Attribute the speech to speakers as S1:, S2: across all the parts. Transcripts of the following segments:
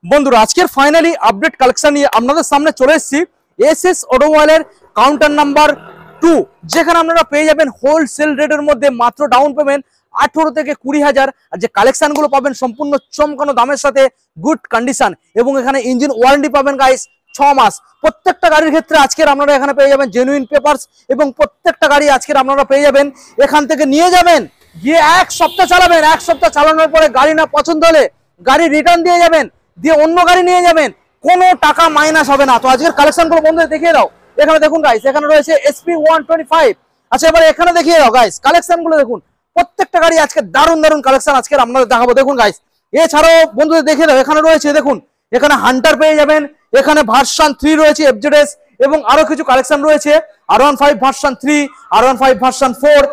S1: বন্ধুরা আজকের finally update collection নিয়ে আপনাদের সামনে চলে এসেছি এসএস অটোমোবাইলের কাউন্টার নাম্বার 2, যেখানে আপনারা পেয়ে যাবেন হোলসেল রেটের মধ্যে মাত্র ডাউন পেমেন্ট 18 থেকে 20,000, আর যে কালেকশনগুলো পাবেন সম্পূর্ণ চমকানো দামের সাথে গুড কন্ডিশন, এবং এখানে ইঞ্জিন ওয়ারেন্টি পাবেন গাইস 6 মাস। প্রত্যেকটা গাড়ির ক্ষেত্রে আজকের আপনারা এখানে পেয়ে যাবেন জেনুইন পেপারস, এবং প্রত্যেকটা গাড়ি আজকের আপনারা পেয়ে যাবেন এখান থেকে নিয়ে যাবেন গিয়ে 1 সপ্তাহ চালাবেন, 1 সপ্তাহ চালানোর পরে গাড়ি না পছন্দ হলে গাড়ি রিটার্ন দিয়ে যাবেন, দিয়ে অন্য গাড়ি নিয়ে যাবেন, কোনো টাকা মাইনাস হবে না। তো আজকের কালেকশনগুলো বন্ধুদের দেখিয়ে দাও। এখানে দেখুন গাইস, এখানে রয়েছে SP 125। আচ্ছা এবার এখানে দেখিয়ে দাও গাইস, কালেকশনগুলো দেখুন, প্রত্যেকটা গাড়ি আজকে দারুণ দারুণ কালেকশন আজকে আপনাদের দেখাবো। দেখুন গাইস, এছাড়াও বন্ধুদের দেখিয়ে দাও, এখানে রয়েছে দেখুন, এখানে হান্টার পেয়ে যাবেন, এখানে ভার্সন 3 রয়েছে FZS, এবং আরো কিছু কালেকশন রয়েছে R15 ভার্সন 3, R15 ভার্সন 4,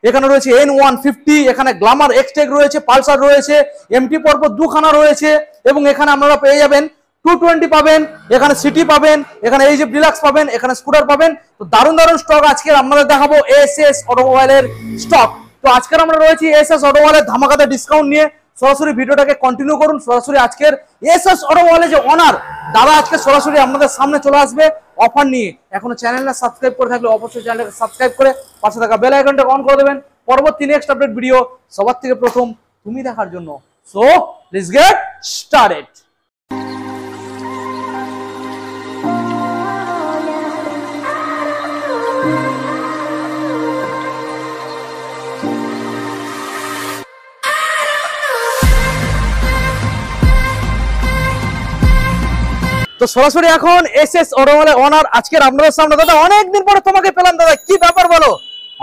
S1: এখানে রয়েছে N150, এখানে গ্ল্যামার এক্সটেক রয়েছে, পালসার রয়েছে, MT পর্বত দুখানা রয়েছে, এবং এখানে আপনারা পেয়ে যাবেন 220 পাবেন, এখানে সিটি পাবেন, এখানে এই যে ডিলাক্স পাবেন, এখানে স্কুটার পাবেন। তো দারুণ দারুণ স্টক আজকে আপনাদের দেখাবো এসএস অটোমোবাইলের স্টক। তো আজকের আমরা রয়েছি এসএস অটোমোবাইলের ধামাকাদার ডিসকাউন্ট নিয়ে। সরাসরি ভিডিওটাকে কন্টিনিউ করুন। সরাসরি আজকের এসএস অটোমোবাইলের যে অনার দাদা আজকে সরাসরি আপনাদের সামনে চলে আসবে অফার নিয়ে। এখনো চ্যানেলটা সাবস্ক্রাইব করে থাকলে অবশ্যই চ্যানেলটাকে সাবস্ক্রাইব করে পাশে থাকা বেল আইকনটা অন করে দেবেন পরবর্তী নেক্সট আপডেট ভিডিও সবার থেকে প্রথম তুমি দেখার জন্য। So let's get started. তো সরাসরি এখন এসএস অটোমোবাইলের ওনার আজকের আপনাদের সামনে। দাদা অনেকদিন পরে তোমাকে পেলাম, দাদা কি ব্যাপার বলো?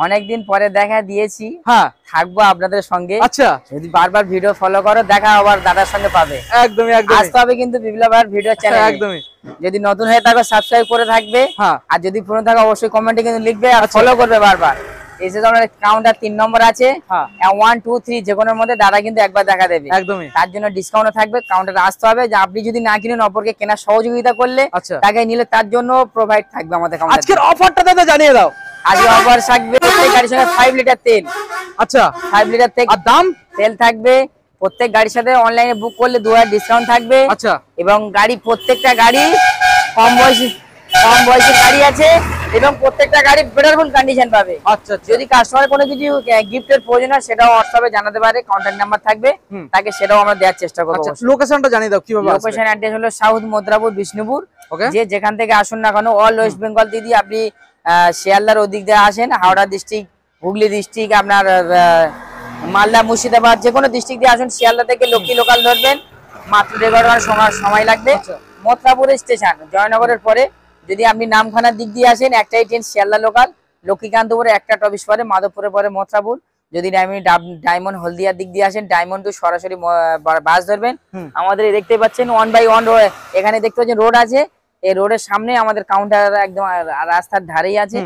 S2: অনেকদিন পরে দেখা দিয়েছি,
S1: হ্যাঁ
S2: থাকবো আপনাদের সঙ্গে।
S1: আচ্ছা,
S2: যদি বারবার ভিডিও ফলো করো দেখা আবার দাদার সঙ্গে পাবে।
S1: একদমই একদমই
S2: আসতে হবে কিন্তু বিপ্লব ভাইয়ের ভিডিও চ্যানেল।
S1: একদমই,
S2: যদি নতুন হয়ে থাকো সাবস্ক্রাইব করে থাকবে,
S1: হ্যাঁ,
S2: আর যদি পুরনো থাকো অবশ্যই কমেন্টে কিন্তু লিখবে আর
S1: আচ্ছা,
S2: ফলো করবে বারবার। এসে আমাদের কাউন্টার 3 নম্বর আছে,
S1: হ্যাঁ
S2: 1 2 3 যে কোনোর মধ্যে দাদা কিন্তু একবার দেখা দেবে।
S1: একদমই,
S2: তার জন্য ডিসকাউন্ট থাকবে। কাউন্টারে আসতে হবে, যে আপনি যদি না কিনেন অপরকে কেনার সহযোগিতা করলে
S1: আচ্ছা
S2: তাকে নিলে তার জন্য প্রোভাইড থাকবে আমাদের কাউন্টারে।
S1: আজকের অফারটা দাদা জানিয়ে দাও।
S2: আজকে অফার থাকবে গাড়ির সঙ্গে 5 লিটার তেল।
S1: আচ্ছা
S2: 5 লিটার তেল
S1: আর দাম
S2: তেল থাকবে। প্রত্যেক গাড়ির সাথে অনলাইনে বুক করলে 2000 ডিসকাউন্ট থাকবে।
S1: আচ্ছা,
S2: এবং গাড়ি প্রত্যেকটা গাড়ি কম বয়সী গাড়ি আছে, এবং প্রত্যেকটা গাড়ি বেটার ফুল কন্ডিশন পাবে।
S1: আচ্ছা,
S2: যদি কাস্টমার কোনো কিছু গিফটের প্রয়োজন হয় সেটাও হোয়াটসঅ্যাপে জানাতে পারে, কন্টাক্ট নাম্বার থাকবে, তাকে সেটাও আমরা দেওয়ার চেষ্টা করব।
S1: লোকেশনটা জানিয়ে দাও কিভাবে আসবে।
S2: লোকেশন অ্যাড্রেস হলো সাউথ মদ্রাপুর বিষ্ণুপুর।
S1: ওকে,
S2: যে যেখান থেকে আসুন না কেন, অল ওয়েস্ট বেঙ্গল দিদি আপনি শিয়ালদার ওদিক দিয়ে আসেন, হাওড়া ডিস্ট্রিক্ট, হুগলি ডিস্ট্রিক্ট, আপনার মালদা মুর্শিদাবাদ যে কোনো ডিস্ট্রিক্ট দিয়ে আসুন, শিয়ালদা থেকে লক্ষ্মী লোকাল ধরবেন, মাত্র 1.5 ঘন্টা সময় লাগবে। মথুরাপুরের স্টেশন জয়নগরের পরে যদি আপনি নামখানার দিক দিয়ে আসেন, একটাই ট্রেন শিয়ালদা লোকাল, লক্ষ্মীকান্তপুরে একটা টপিস পরে, মাধবপুরে পরে মথুরাপুর। যদি ডায়মন্ড হলদিয়ার দিক দিয়ে আসেন, ডায়মন্ড টু সরাসরি বাস ধরবেন। আমাদের দেখতে পাচ্ছেন 1 বাই 1 রোড, এখানে দেখতে পাচ্ছেন রোড আছে, এই রোডের সামনে আমাদের কাউন্টার একদম রাস্তার ধারেই আছে।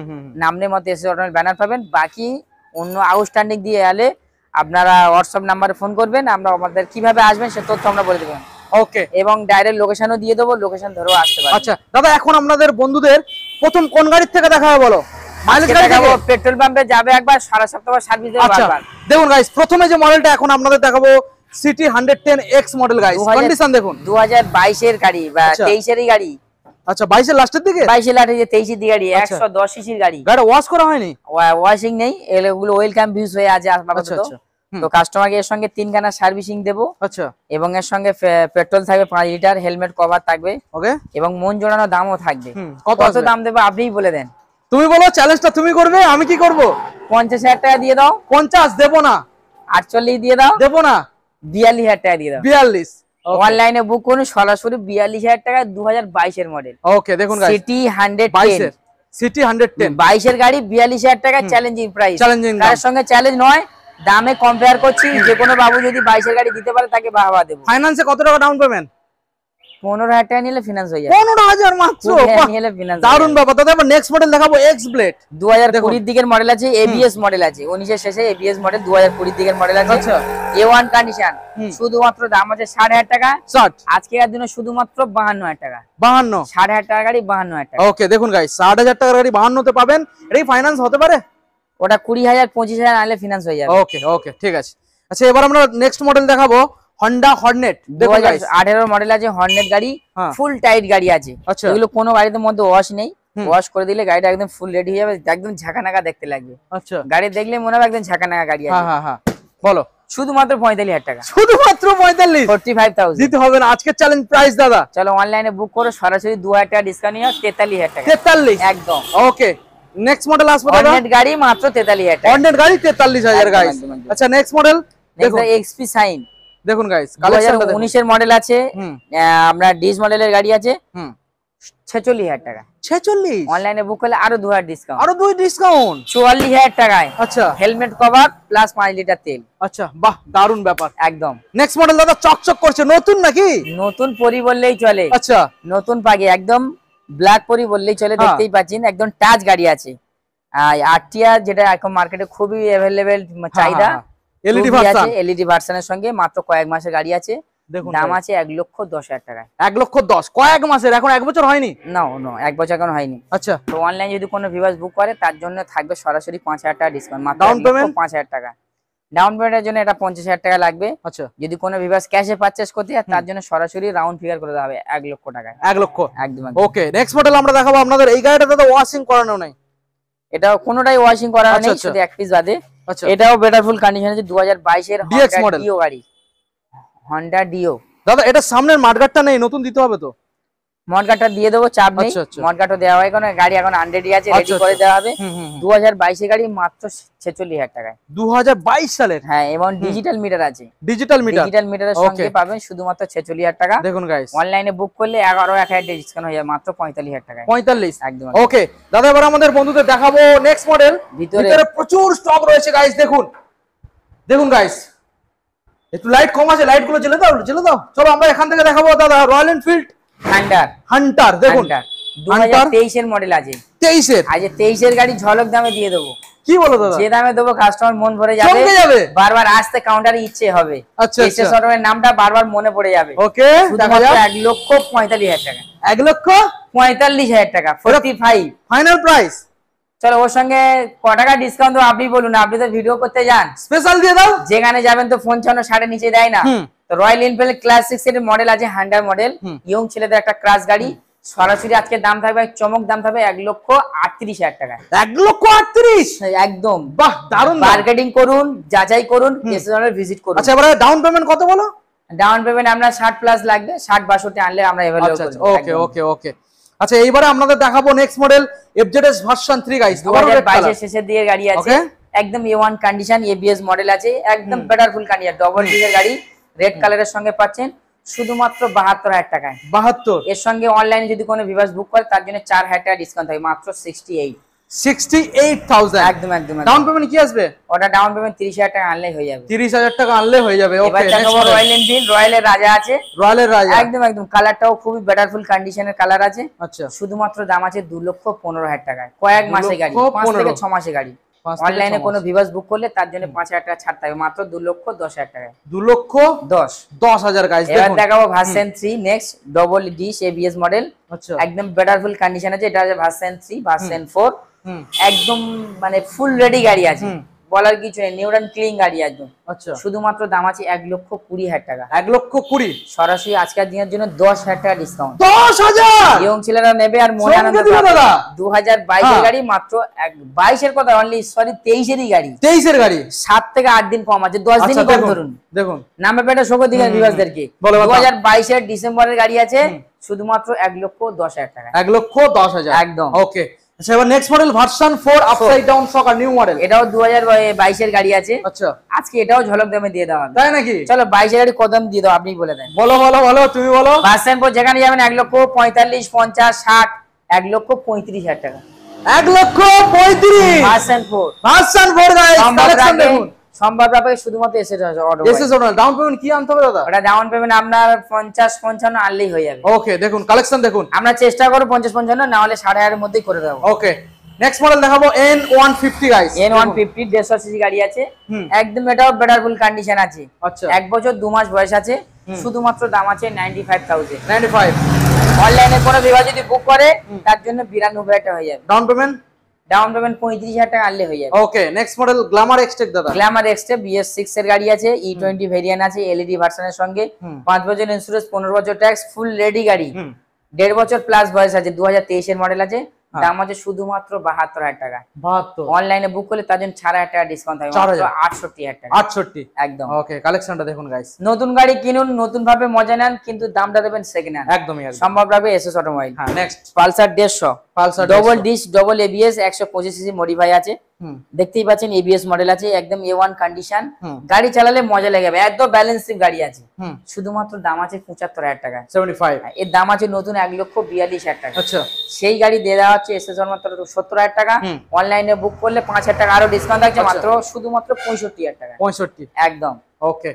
S2: নামনের মধ্যে এসে ব্যানার পাবেন। বাকি অন্য আউটস্ট্যান্ডিং দিয়ে এলে আপনারা হোয়াটসঅ্যাপ নাম্বারে ফোন করবেন, আমরা আমাদের কিভাবে আসবেন সে তথ্য আমরা বলে দেবেন।
S1: ওকে,
S2: এবং ডাইরেক্ট লোকেশনও দিয়ে দেবো, লোকেশন ধরেও আসতে পারবেন।
S1: আচ্ছা দাদা এখন আপনাদের বন্ধুদের প্রথম কোন গাড়ির থেকে দেখা হবে বলো? মাইলেজ গাড়ি দেখাবো,
S2: পেট্রোল পাম্পে যাবে একবার, সারা সপ্তাহ সার্ভিস দেবে বারবার।
S1: দেখুন গাইস, প্রথমে যে মডেলটা এখন আপনাদের দেখাবো city 110X model guys. Condition দেখুন,
S2: 2022 এর গাড়ি বা 23 এরই গাড়ি।
S1: আচ্ছা 22 এর লাস্টের দিকে,
S2: 22 এর লাস্টে 23 এর গাড়ি, 110 সিসির গাড়ি।
S1: গাড়ি ওয়াশ করা হয়নি,
S2: ওয়াশিং নেই, এগুলো ওয়েলকাম ভিউজ হয়ে আছে আপাতত। তো কাস্টমারকে এর সঙ্গে 3 খানা সার্ভিসিং দেবো।
S1: আচ্ছা,
S2: এবং এর সঙ্গে পেট্রোল থাকবে 5 লিটার, হেলমেট কভার থাকবে।
S1: ওকে,
S2: এবং মন জোড়ানো দামও থাকবে। কত দাম দেবো আপনিই বলে দেন।
S1: তুমি বলো, চ্যালেঞ্জটা তুমি করবে, আমি কি করব?
S2: 50,000 টাকা দিয়ে দাও।
S1: 50 দেবো না।
S2: 48 দিয়ে দাও।
S1: দেবো না।
S2: 42,000 টাকা দিয়ে দাও।
S1: 42
S2: অনলাইনে বুক করুন সরাসরি। 42,000 টাকা, 2022 এর মডেল।
S1: ওকে দেখুন গাইস,
S2: সিটি 110
S1: সিটি 110
S2: 22 এর গাড়ি, 42,000 টাকা চ্যালেঞ্জিং প্রাইস।
S1: চ্যালেঞ্জিং
S2: তার সঙ্গে চ্যালেঞ্জ নয়, দামে কম্পেয়ার করছি। যে কোনো বাবু যদি 22 এর গাড়ি দিতে পারে তাকে বাহবা দেব।
S1: ফাইন্যান্সে কত টাকা ডাউন পেমেন্ট?
S2: 15,000 টাকা নিলে ফিনান্স হয়ে যাবে।
S1: 15,000 মাত্র,
S2: নিলে ফিনান্স।
S1: দারুণ ব্যাপার। দাদা এবার নেক্সট মডেল দেখাবো এক্স ব্লেড।
S2: 2020 দিকের মডেল আছে, এবিএস মডেল আছে, 19 এর শেষে এবিএস মডেল 2020 দিকের মডেল আছে।
S1: আচ্ছা,
S2: A1 কন্ডিশন, শুধুমাত্র দাম আছে 60,000 টাকা।
S1: 60
S2: আজকের দিনে শুধুমাত্র 52,000 টাকা।
S1: 52
S2: 60,000 টাকা গাড়ি 52,000 টাকা।
S1: ওকে দেখুন গাইস, 60,000 টাকার গাড়ি 52 তে পাবেন। এটাই ফাইন্যান্স হতে পারে?
S2: ওটা 20,000 25,000 আনলে ফিনান্স হয়ে যাবে।
S1: ওকে ওকে ঠিক আছে। আচ্ছা এবার আমরা নেক্সট মডেল দেখাবো হন্ডা হর্নেট, দেখুন গাইস
S2: 2018 মডেল আছে, হর্নেট গাড়ি, ফুল টাইট গাড়ি আছে।
S1: আচ্ছা,
S2: এগুলো কোনো গাড়িতে মধ্যে ওয়াশ নেই, ওয়াশ করে দিলে গাড়িটা একদম ফুল রেডি হয়ে যাবে, একদম ঝাঁকানাকা দেখতে লাগবে।
S1: আচ্ছা,
S2: গাড়ি দেখলে মনে হবে একদম ঝাঁকানাকা গাড়ি আছে।
S1: হ্যাঁ হ্যাঁ, বলো।
S2: শুধুমাত্র 45,000 টাকা,
S1: শুধুমাত্র 45,
S2: 45,000
S1: দিতে হবে না। আজকে চ্যালেঞ্জ প্রাইস দাদা,
S2: চলো অনলাইনে বুক করো, সরাসরি 2,000 টাকা ডিসকাউন্ট নিয়ে 43,000 টাকা।
S1: 43
S2: একদম।
S1: ওকে, নেক্সট মডেল আসবে দাদা।
S2: হর্নেট গাড়ি মাত্র 43,000 টাকা।
S1: হর্নেট গাড়ি 43,000 গাইস। আচ্ছা, নেক্সট মডেল
S2: দেখুন এক্সপি শাইন,
S1: দেখুন গাইস কালেকশনটা দেখুন।
S2: 2019 এর মডেল আছে, আমরা ডিস মডেলের গাড়ি আছে, 46,000 টাকা।
S1: 46,
S2: অনলাইনে বুক করলে আরো 2,000 ডিসকাউন্ট,
S1: আরো 2 ডিসকাউন্ট,
S2: 44,000 টাকায়।
S1: আচ্ছা,
S2: হেলমেট কভার প্লাস 5 লিটার তেল।
S1: আচ্ছা, বাহ, দারুন ব্যাপার
S2: একদম।
S1: নেক্সট মডেল দাদা চকচক করছে, নতুন নাকি?
S2: নতুন পরি বললেই চলে।
S1: আচ্ছা,
S2: নতুন পাখি, একদম ব্ল্যাক পরি বললেই চলে, দেখতেই পাচ্ছেন একদম টাচ গাড়ি আছে। আরটিআর যেটা এখন মার্কেটে খুবই अवेलेबल চাহিদা,
S1: এলইডি ভার্সন,
S2: এলইডি ভার্সনের সঙ্গে মাত্র কয়েক মাসের গাড়ি আছে।
S1: দেখুন
S2: দাম আছে 1,10,000 টাকায়।
S1: 1,10,000 কয়েক মাসের, এখন 1 বছর হয়নি?
S2: না, 1 বছর এখন হয়নি।
S1: আচ্ছা,
S2: তো অনলাইন যদি কোনো ভিউয়ার্স বুক করে তার জন্য থাকবে সরাসরি 5,000 টাকা ডিসকাউন্ট, মাত্র
S1: ডাউন পেমেন্ট
S2: 5,000 টাকা। ডাউন পেমেন্টের জন্য এটা 50,000 টাকা লাগবে।
S1: আচ্ছা,
S2: যদি কোনো ভিউয়ার্স ক্যাশে পারচেজ করতে হয় তার জন্য সরাসরি রাউন্ড ফিগার করে দেওয়া হবে 1 লক্ষ টাকায়।
S1: 1 লক্ষ,
S2: একদম।
S1: ওকে, নেক্সট মডেল আমরা দেখাবো আপনাদের। এই গাড়িটা দাদা ওয়াশিং করানো নাই,
S2: এটা কোনোটাই ওয়াশিং করানো নেই, শুধু এক পিস বাদে।
S1: আচ্ছা,
S2: এটাও বেটারফুল কন্ডিশন আছে, 2022 এর
S1: ডিএক্স মডেল
S2: ডিও গাড়ি, হন্ডা ডিও।
S1: দাদা এটা সামনের মাঠগাটটা নেই, নতুন দিতে হবে তো?
S2: মডগাটটা দিয়ে দেবো, চাপ নেই।
S1: আচ্ছা,
S2: মডগাটও দেওয়া হয়, কারণ গাড়ি এখন আনরেডি আছে, রেডি করে দেওয়া হবে। 2022 এর গাড়ি মাত্র 46,000 টাকায়,
S1: 2022 সালের।
S2: হ্যাঁ, এবং ডিজিটাল মিটার আছে,
S1: ডিজিটাল
S2: মিটারের সঙ্গে পাবেন শুধুমাত্র 46,000 টাকা।
S1: দেখুন গাইস
S2: অনলাইনে বুক করলে 11,000 ডিসকাউন্ট হয়ে যাবে মাত্র 45,000 টাকায়।
S1: 45,
S2: একদম।
S1: ওকে দাদা, এবার আমাদের বন্ধুদের দেখাবো নেক্সট মডেল। ভিতরে প্রচুর স্টক রয়েছে গাইস, দেখুন দেখুন গাইস, একটু লাইট কম আছে, লাইট গুলো জ্বেলে দাও, জ্বেলে দাও। চলো আমরা এখান থেকে দেখাবো দাদা রয়্যাল এনফিল্ড হান্টার। দেখুন
S2: 2023 এর মডেল আছে,
S1: 23 এর।
S2: আজ 23 এর গাড়ি ঝলক দামে দিয়ে দেবো।
S1: কি বলো দাদা?
S2: যে দামে দেবো কাস্টমার মন ভরে যাবে, বারবার আসতে কাউন্টারে ইচ্ছে হবে।
S1: আচ্ছা,
S2: এসএস অটোমের নামটা বারবার মনে পড়ে যাবে।
S1: ওকে, দেখা যাক।
S2: 1,45,000 টাকা,
S1: 1,45,000
S2: টাকা, 45
S1: ফাইনাল প্রাইস।
S2: চলো ওর সঙ্গে ক টাকা ডিসকাউন্ট দেবো আপনি বলুন, আপনি তো ভিডিও করতে যান,
S1: স্পেশাল দিয়ে দাও।
S2: যেখানে যাবেন তো ফোন ছাড়ানো সাড়ে নিচে দেয় না। তো রয়্যাল এনফিল্ড ক্লাস 6 এর মডেল আছে, হান্ডার মডেল, ইয়ং ছেলেদের একটা ক্রাশ গাড়ি। সরাসরি আজকে দাম থাকবে, চমক দাম থাকবে 1,38,000 টাকা।
S1: 1,38,000
S2: একদম,
S1: বাহ, দারুন।
S2: মার্কেটিং করুন, যাচাই করুন, এসএসএর ভিজিট করুন।
S1: আচ্ছা, এবারে ডাউন পেমেন্ট কত বলো?
S2: ডাউন পেমেন্ট আমরা 60 প্লাস লাগবে, 60-62 আনলে আমরা अवेलेबल করব।
S1: ওকে ওকে ওকে। আচ্ছা, এইবারে আপনাদের দেখাবো next model FZS version 3 guys.
S2: 2022 এর শেষের দিকে গাড়ি আছে, একদম A1 কন্ডিশন, এবিএস মডেল আছে, একদম বেটারফুল কন্ডিশন, ডবল ডিজেল গাড়ি, রেড কালারের সঙ্গে পাচ্ছেন শুধুমাত্র 72,000 টাকায়।
S1: 72।
S2: এর সঙ্গে অনলাইনে যদি কোনো ভিউয়ার্স বুক করে তার জন্য 4,000 টাকা ডিসকাউন্ট থাকে, মাত্র
S1: 68,000।
S2: একদম একদম।
S1: ডাউন পেমেন্ট কি আসবে?
S2: ওটা ডাউন পেমেন্ট 30,000 টাকা আনলেই হয়ে যাবে।
S1: 30,000 টাকা আনলে হয়ে যাবে। ওকে,
S2: এবার দেখাবো রয়্যাল এনফিল্ড, রয়্যালের রাজা আছে,
S1: রয়্যালের রাজা,
S2: একদম একদম। কালারটাও খুবই বেটারফুল কন্ডিশনের কালার আছে।
S1: আচ্ছা,
S2: শুধুমাত্র দাম আছে 2,15,000 টাকায়, কয়েক মাসে গাড়ি, 5 থেকে 6 মাসে গাড়ি। অনলাইনে কোনো ভিউয়ার্স বুক করলে তার জন্য 5,000 টাকা ছাড় থাকবে, মাত্র 2,10,000 টাকায়।
S1: 2,10,000 গাইস।
S2: এবার দেখাবো version 3 next, double dish ABS model.
S1: আচ্ছা,
S2: একদম বেটারফুল কন্ডিশন আছে। এটা আছে ভার্সন 3, ভার্সন 4, একদম মানে ফুল রেডি গাড়ি আছে, বলার কিছু নেই, নিউ অ্যান্ড ক্লিন গাড়ি একদম।
S1: আচ্ছা,
S2: শুধুমাত্র দাম আছে 1,20,000 টাকা।
S1: 1,20,000
S2: সরাসরি আজকের দিনের জন্য 10,000 টাকা ডিসকাউন্ট।
S1: 10,000
S2: ইয়ং ছেলেরা নেবে আর মনে আনন্দ পাবে। 2022 এর গাড়ি মাত্র 22 এর কথা অনলি, সরি 23 এরই গাড়ি,
S1: 23 এর গাড়ি।
S2: 7 থেকে 8 দিন কম আছে, 10 দিনই কম ধরুন।
S1: দেখুন
S2: নাম্বার প্লেটে শোক দিবেন ভিউয়ারদেরকে। 2022 এর ডিসেম্বরের গাড়ি আছে, শুধুমাত্র 1,10,000 টাকা।
S1: 1,10,000
S2: একদম।
S1: ওকে, আচ্ছা, এবার next model version 4 upside down শকার new model.
S2: এটাও 2022 এর গাড়ি আছে।
S1: আচ্ছা,
S2: আজকে এটাও ঝলক দামে দিয়ে দেওয়া হবে।
S1: তাই নাকি?
S2: চলো 22 এর গাড়ি কত দাম দিয়ে দাও আপনি বলে দেন।
S1: বলো বলো বলো, তুমি বলো।
S2: ভার্সন 4 যেখানে যাবেন 1,45,000, 50, 60, 1,35,000 টাকা।
S1: 1,35,000
S2: ভার্সন 4,
S1: ভার্সন 4 গাইস। কালেকশন দেখুন,
S2: সম্ভব ব্যাপারে শুধুমাত্র SS order.
S1: SS order. Down payment কি আনতে হবে দাদা?
S2: ওটা ডাউন পেমেন্ট আপনার 50-55 আনলেই হয়ে যাবে।
S1: ওকে, দেখুন কালেকশন দেখুন,
S2: আমরা চেষ্টা করব 50-55, না হলে 1,500 এর মধ্যেই করে দেব।
S1: ওকে, নেক্সট মডেল দেখাবো N150 গাইস।
S2: N150 150 সিসি গাড়ি আছে, একদম এটাও বেটারফুল কন্ডিশন আছে।
S1: আচ্ছা,
S2: 1 বছর 2 মাস বয়স আছে, শুধুমাত্র দাম আছে 95,000।
S1: 95।
S2: অনলাইনে কোনো বিভাগ যদি বুক করে তার জন্য 92,000 টাকা হয়ে যাবে।
S1: ডাউন পেমেন্ট
S2: ডাউন পেমেন্ট 35,000 টাকা আনলে হয়ে যাবে।
S1: Okay next model Glamour Xtec দাদা।
S2: গ্ল্যামার এক্সটেক BS6 এর গাড়ি আছে, E20 ভেরিয়েন্ট আছে, এলইডি ভার্সনের সঙ্গে, 5 বছর ইন্স্যুরেন্স, 15 বছর ট্যাক্স, ফুল রেডি গাড়ি, 1.5 বছর প্লাস বয়স আছে, 2023 এর মডেল আছে। দাম আছে শুধুমাত্র 72,000 টাকা।
S1: 72
S2: অনলাইনে বুক করলে তার জন্য 4,000 টাকা ডিসকাউন্ট থাকবে, মাত্র 68,000 টাকা।
S1: 68
S2: একদম।
S1: ওকে কালেকশনটা দেখুন গাইস।
S2: নতুন গাড়ি কিনুন, নতুন ভাবে মজা নেন, কিন্তু দামটা দেবেন সেকেন্ড হ্যান্ড।
S1: একদমই
S2: সম্ভব রাখবে এসএস অটোমোবাইল।
S1: হ্যাঁ next
S2: Pulsar 150,
S1: Pulsar
S2: double dish double ABS, 125 CC modify আছে, দেখতেই পাচ্ছেন এবিএস মডেল আছে, একদম A1 কন্ডিশন, গাড়ি চালালে মজা লাগবে, একদম ব্যালেন্সিং গাড়ি আছে। শুধুমাত্র দাম আছে 75,000 টাকা।
S1: 75
S2: এর দাম আছে নতুন 1,42,000 টাকা।
S1: আচ্ছা
S2: সেই গাড়ি দিয়ে দেওয়া হচ্ছে এসএস এর মাত্র 70,000 টাকা। অনলাইনে বুক করলে 5,000 টাকা আরো ডিসকাউন্ট থাকছে, মাত্র শুধুমাত্র 65,000 টাকা।
S1: 65
S2: একদম।
S1: ওকে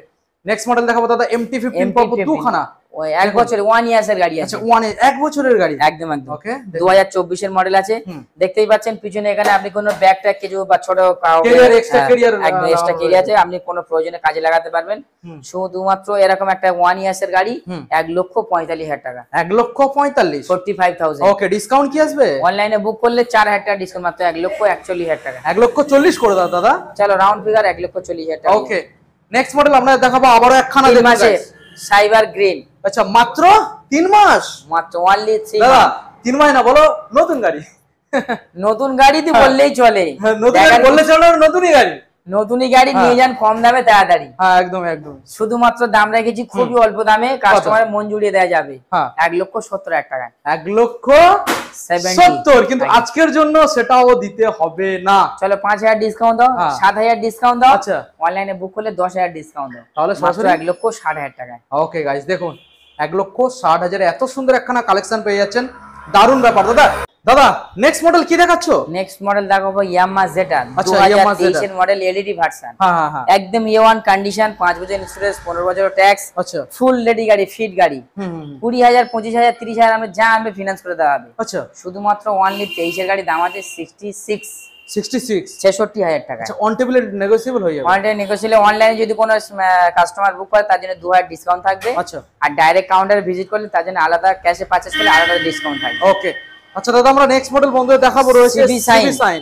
S1: নেক্সট মডেল দেখাবো দাদা MT-15 পাবো দুখানা।
S2: ওই 1 বছর 1 ইয়ার্স এর গাড়ি আছে।
S1: আচ্ছা 1 বছরের গাড়ি।
S2: একদম একদম।
S1: ওকে
S2: 2024 এর মডেল আছে, দেখতেই পাচ্ছেন পিছনে এখানে আপনি কোনো ব্যাগ ট্যাগ কিছু বা ছোট
S1: ক্যারিয়ার এক্সট্রা ক্যারিয়ার
S2: একদম এক্সট্রা ক্যারিয়ার আছে, আপনি কোনো প্রয়োজনে কাজে লাগাতে পারবেন। শুধুমাত্র এরকম একটা 1 ইয়ার্স এর গাড়ি 1,45,000 টাকা।
S1: 1,45,000
S2: 45,000।
S1: ওকে ডিসকাউন্ট কি আসবে?
S2: অনলাইনে বুক করলে 4,000 টাকা ডিসকাউন্ট, মাত্র 1,41,000 টাকা।
S1: 1,40,000 করে দাও দাদা।
S2: চলো রাউন্ড ফিগার 1,40,000 টাকা।
S1: ওকে নেক্সট মডেল আমরা দেখাবো আবারো একখানা দেখুন গাইস।
S2: Cyber green.
S1: আচ্ছা মাত্র 3 মাস,
S2: মাত্র অনলি 3
S1: দাদা 3 মাস না বলো নতুন গাড়ি।
S2: নতুন গাড়ি তো বললেই চলে,
S1: নতুন গাড়ি বললে চলে, নতুনই গাড়ি।
S2: নতুনই গাড়ি নিয়ে যান কম দামে তাড়াতাড়ি।
S1: হ্যাঁ একদম একদম।
S2: শুধুমাত্র দাম রেখেছি খুবই অল্প দামে, কাস্টমারের মন জুড়িয়ে দেওয়া যাবে। 1,70,000 টাকা।
S1: 1,70,000 কিন্তু আজকের জন্য সেটাও দিতে হবে না।
S2: চলো 5,000 ডিসকাউন্ট দাও, 7,000 ডিসকাউন্ট দাও।
S1: আচ্ছা
S2: অনলাইনে বুক করলে 10,000 ডিসকাউন্ট দাও,
S1: তাহলে
S2: মাত্র 1,60,000 টাকা।
S1: ওকে গাইস দেখুন 1,60,000 এত সুন্দর একখানা কালেকশন পেয়ে যাচ্ছেন, দারুণ ব্যাপার দাদা। দাদা নেক্সট মডেল কি দেখাচ্ছো?
S2: নেক্সট মডেল দেখাবো ইয়ামাহা জেটা,
S1: আচ্ছা
S2: 2023 এর মডেল, এলইডি ভার্সন।
S1: হ্যাঁ হ্যাঁ
S2: একদম A1 কন্ডিশন, 5 বছর ইন্স্যুরেন্স, 15 বছর ট্যাক্স।
S1: আচ্ছা
S2: ফুল রেডি গাড়ি, ফিট গাড়ি। 20,000 25,000 30,000 আমরা যা আনবে ফিনান্স করে দেওয়া হবে।
S1: আচ্ছা
S2: শুধুমাত্র অনলি 23 এর গাড়ি, দাম আছে 66,000 টাকা।
S1: আচ্ছা অন টেবিলে নেগোশিয়েবল হয়ে যাবে।
S2: অনলাইনে নেগোশিয়েবল, অনলাইনে যদি কোনো কাস্টমার বুক করে তার জন্য 2,000 ডিসকাউন্ট থাকবে।
S1: আচ্ছা
S2: আর ডাইরেক্ট কাউন্টারে ভিজিট করলে তার জন্য আলাদা, ক্যাশে পারচেজ করলে আলাদা ডিসকাউন্ট থাকবে।
S1: ওকে আচ্ছা দাদা আমরা নেক্সট মডেল বন্ধুদের দেখাবো রয়েছে
S2: সিবি সাইন।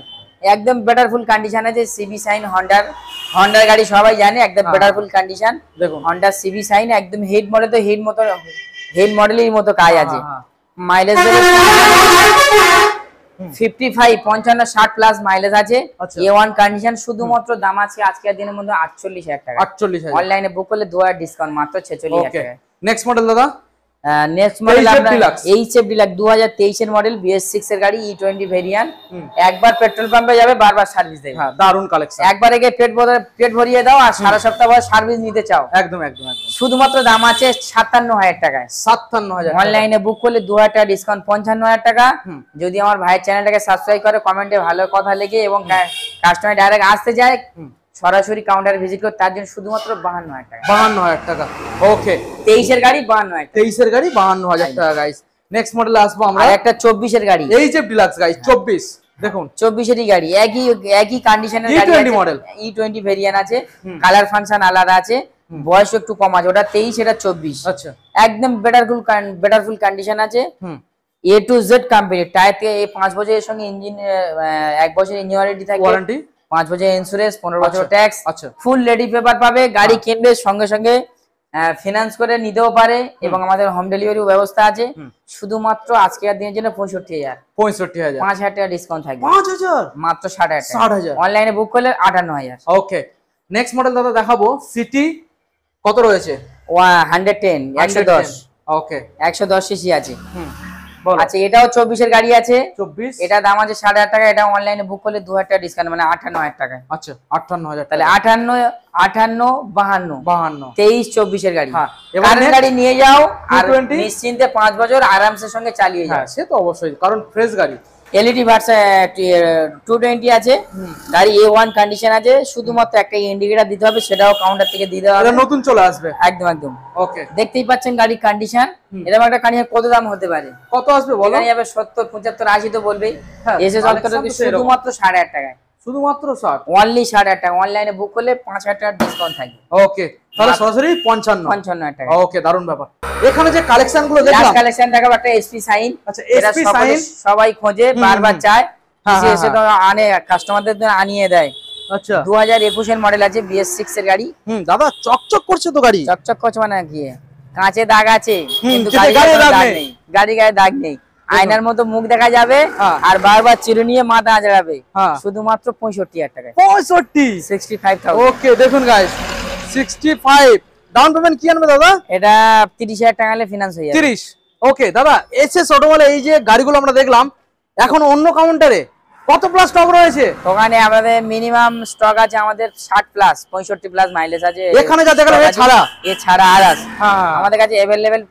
S2: একদম বেটারফুল কন্ডিশন আছে, সিবি সাইন হন্ডার গাড়ি সবাই জানে, একদম বেটারফুল কন্ডিশন।
S1: দেখুন
S2: হন্ডা সিবি সাইন একদম হেড মডেল, তো হেড মডেলের মতো কাজ আছে। মাইলেজ 55 55 60 প্লাস মাইলেজ আছে। A1 কন্ডিশন, শুধুমাত্র দাম আছে আজকের দিনের মধ্যে 48,000 টাকা।
S1: 48,000
S2: অনলাইনে বুক করলে 2,000 ডিসকাউন্ট, মাত্র 46,000 টাকা।
S1: নেক্সট মডেল দাদা
S2: নেক্সট মডেল আমরা এইচএফ ডিলাক্স 2023 এর মডেল, BS6 এর গাড়ি, E20 ভেরিয়েন্ট। একবার পেট্রোল পাম্পে যাবে, বারবার সার্ভিস দেবে।
S1: হ্যাঁ দারুণ কালেকশন।
S2: একবার আগে পেট ভরিয়ে দাও, আর সারা সপ্তাহ পর সার্ভিস নিতে চাও,
S1: একদম একদম একদম।
S2: শুধুমাত্র দাম আছে 57,000 টাকায়।
S1: 57,000
S2: অনলাইনে বুক করলে 2,000 টাকা ডিসকাউন্ট, 55,000 টাকা। যদি আমার ভাইয়ের চ্যানেলটাকে সাবস্ক্রাইব করে, কমেন্টে ভালো কথা লিখে এবং কাস্টমার ডাইরেক্ট আসতে যায় সরাসরি কাউন্টারে ভিজিট করে, তার জন্য শুধুমাত্র 52,000 টাকা।
S1: 52,000 টাকা। ওকে
S2: 23 এর গাড়ি 52,000 টাকা।
S1: 23 এর গাড়ি 52,000 টাকা গাইস। নেক্সট মডেলে আসবো আমরা,
S2: আর একটা 24 এর গাড়ি,
S1: এইচএফ ডিলাক্স গাইস 24 দেখুন
S2: 24 এরই গাড়ি, একই কন্ডিশনের গাড়ি আছে,
S1: মডেল
S2: E20 ভেরিয়েন্ট আছে, কালার ফাংশন আলাদা আছে, বয়স একটু কম আছে, ওটা 23 এটা 24।
S1: আচ্ছা
S2: একদম বেটারফুল কন্ডিশন আছে। A to Z company, tyre থেকে 5 বছরের সঙ্গে ইঞ্জিন, 1 বছর ইঞ্জিন ওয়ারেন্টি থাকে,
S1: ওয়ারেন্টি,
S2: 5 বছর ইন্স্যুরেন্স, 15 বছর ট্যাক্স।
S1: আচ্ছা
S2: ফুল রেডি পেপার পাবে, গাড়ি কিনবে সঙ্গে সঙ্গে ফিনান্স করে নিতেও পারে, এবং আমাদের হোম ডেলিভারি ব্যবস্থা আছে। শুধুমাত্র আজকের দিনের জন্য 65,000।
S1: 65,000
S2: 5,000 টাকা ডিসকাউন্ট থাকবে,
S1: 5,000
S2: মাত্র 60,000 টাকা।
S1: 60,000
S2: অনলাইনে বুক করলে 58,000।
S1: ওকে নেক্সট মডেল দাদা দেখাবো সিটি, কত রয়েছে?
S2: 110 110।
S1: ওকে
S2: 110 সিসি আছে।
S1: বলো।
S2: আচ্ছা এটাও 24 এর গাড়ি আছে,
S1: 24,
S2: এটা দাম আছে 7,500 টাকা। এটা অনলাইনে বুক করলে 2,000 টাকা ডিসকাউন্ট, মানে 58,000 টাকা।
S1: আচ্ছা 58,000
S2: তাহলে 58 58 52 23 24 এর গাড়ি।
S1: এবার
S2: গাড়ি নিয়ে যাও আর
S1: 220
S2: নিশ্চিন্তে 5 বছর আরামসে সঙ্গে চালিয়ে যাও।
S1: হ্যাঁ সে তো অবশ্যই, কারণ ফ্রেশ গাড়ি।
S2: এলইডি ভার্সন 220 আছে, গাড়ি A1 কন্ডিশন আছে। শুধুমাত্র একটা ইন্ডিকেটর দিতে হবে, সেটাও কাউন্টার থেকে দিয়ে দেওয়া হবে,
S1: এটা নতুন চলে আসবে।
S2: একদম একদম।
S1: ওকে
S2: দেখতেই পাচ্ছেন গাড়ির কন্ডিশন, এরকম একটা কন্ডিশন কত দাম হতে পারে?
S1: কত আসবে বলো?
S2: এখানে যাবে 70 75 80 তো বলবেই। এসে শুধুমাত্র 60,000 টাকায়,
S1: শুধুমাত্র 60,
S2: অনলি 60,000 টাকা। অনলাইনে বুক করলে 5,000 টাকা ডিসকাউন্ট থাকবে।
S1: ওকে তাহলে সরাসরি 55,000
S2: টাকা।
S1: ওকে দারুণ ব্যাপার। এখানে যে কালেকশন গুলো দেখলাম,
S2: কালেকশন দেখাবো একটা এসপি সাইন।
S1: আচ্ছা এসপি সাইন
S2: সবাই খোঁজে, বারবার চায়, এসে তো আনে কাস্টমারদের আনিয়ে দেয়।
S1: আচ্ছা
S2: 2021 এর মডেল আছে, BS6 এর গাড়ি।
S1: দাদা চকচক করছে তো গাড়ি,
S2: চকচক করছে মানে কি, কাঁচে দাগ আছে কিন্তু
S1: গাড়ির
S2: গাড়ির
S1: দাগ
S2: দাগ
S1: নেই।
S2: নেই, গাড়ি গায়ে দাগ নেই, আয়নার মতো মুখ দেখা যাবে আর বারবার চিরু নিয়ে মাথা আঁচড়াবে, শুধুমাত্র 65,000 টাকায়।
S1: 65 ওকে দেখুন গাইস 65 ডাউন পেমেন্ট কি আনবে দাদা?
S2: এটা 30,000 টাকা হলে ফিনান্স হয়ে যাবে।
S1: 30 ওকে দাদা। এসএস অটোমোবাইল এই যে গাড়িগুলো আমরা দেখলাম, এখন অন্য কাউন্টারে কত প্লাস স্টক রয়েছে?
S2: ওখানে আমাদের মিনিমাম স্টক আছে আমাদের 60 প্লাস 65 প্লাস মাইলেজ আছে।
S1: এখানে যা দেখলাম
S2: এ ছাড়া আর আছে আমাদের কাছে अवेलेबल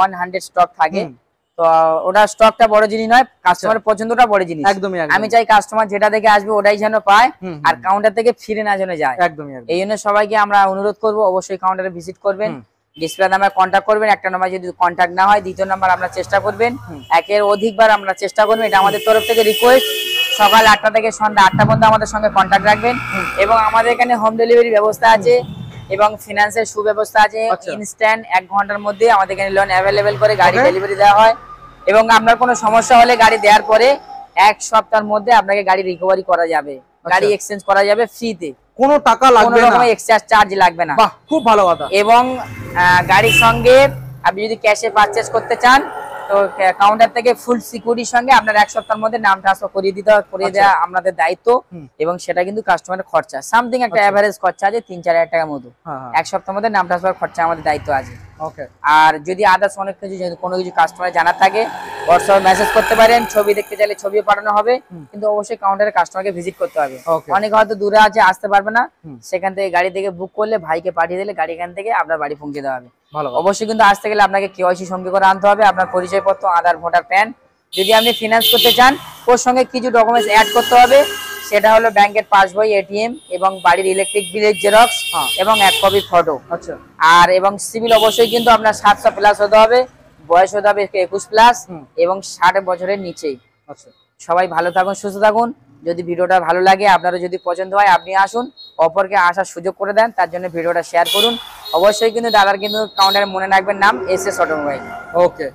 S2: 100 স্টক থাকে। তো ওটা স্টকটা বড় জিনিস নয়, কাস্টমারের পছন্দটা বড় জিনিস।
S1: একদমই
S2: আমি চাই কাস্টমার যেটা দেখে আসবে ওটাই যেন পায়, আর কাউন্টার থেকে ফিরে না যেন যায়।
S1: একদমই
S2: এই জন্য সবাইকে আমরা অনুরোধ করব অবশ্যই কাউন্টারে ভিজিট করবেন, ডিসপ্লে নাম্বার কন্ট্যাক্ট করবেন। একটা নাম্বার যদি কন্ট্যাক্ট না হয় দ্বিতীয় নাম্বার আমরা চেষ্টা করবেন, একের অধিকবার আমরা চেষ্টা করবেন। এটা আমাদের তরফ থেকে রিকোয়েস্ট। সকাল 8টা থেকে সন্ধ্যা 8টা পর্যন্ত আমাদের সঙ্গে কন্ট্যাক্ট রাখবেন, এবং আমাদের এখানে হোম ডেলিভারি ব্যবস্থা আছে এবং ফিনান্সের সুব্যবস্থা আছে। ইনস্ট্যান্ট 1 ঘন্টার মধ্যে আমাদের এখানে লোন অ্যাভেলেবেল করে গাড়ি ডেলিভারি দেওয়া হয়, এবং আপনার কোনো সমস্যা হলে গাড়ি দেওয়ার পরে 1 সপ্তাহের মধ্যে আপনাকে গাড়ি রিকভারি করা যাবে, গাড়ি এক্সচেঞ্জ করা যাবে ফ্রিতে,
S1: কোনো টাকা লাগবে না,
S2: কোনো রকম এক্সট্রা চার্জ লাগবে না।
S1: বাহ খুব ভালো কথা।
S2: এবং গাড়ির সঙ্গে আপনি যদি ক্যাশে পারচেজ করতে চান তো কাউন্টার থেকে ফুল সিকিউরিটির সঙ্গে আপনার 1 সপ্তাহের মধ্যে নাম ট্রান্সফার করিয়ে দেওয়া আমাদের দায়িত্ব, এবং সেটা কিন্তু কাস্টমারের খরচা সামথিং একটা এভারেজ খরচা আছে 3-4 হাজার টাকার মতো। 1 সপ্তাহের মধ্যে নাম ট্রান্সফার খরচা আমাদের দায়িত্ব আছে। আর যদি আদার্স অনেক কিছু কোনো কিছু কাস্টমার জানার থাকে হোয়াটসঅ্যাপে মেসেজ করতে পারেন, ছবি দেখতে চাইলে ছবিও পাঠানো হবে, কিন্তু অবশ্যই কাউন্টারে কাস্টমারকে ভিজিট করতে হবে। অনেক হয়তো দূরে আছে আসতে পারবে না, সেখান থেকে গাড়ি থেকে বুক করলে ভাইকে পাঠিয়ে দিলে গাড়ি এখান থেকে আপনার বাড়ি পৌঁছে দেওয়া হবে। অবশ্যই কিন্তু আসতে গেলে আপনাকে KYC সঙ্গে করে আনতে হবে, আপনার পরিচয়পত্র, আধার, ভোটার, প্যান। যদি আপনি ফিনান্স করতে চান ওর সঙ্গে কিছু ডকুমেন্টস অ্যাড করতে হবে, সেটা হলো ব্যাংকের পাসবই, ATM এবং বাড়ির ইলেকট্রিক বিলের জেরক্স এবং 1 কপি ফটো। আর এবং সিভিল অবশ্যই কিন্তু আপনার 700 প্লাস হতে হবে, বয়স হতে হবে 21 প্লাস এবং 60 বছরের নিচেই। সবাই ভালো থাকুন, সুস্থ থাকুন। যদি ভিডিওটা ভালো লাগে, আপনারা যদি পছন্দ হয়, আপনি আসুন, অপরকে আসার সুযোগ করে দেন, তার জন্য ভিডিওটা শেয়ার করুন। অবশ্যই কিন্তু দাদার কিন্তু কাউন্টারে মনে রাখবেন নাম SS অটোমোবাইল।
S1: ওকে।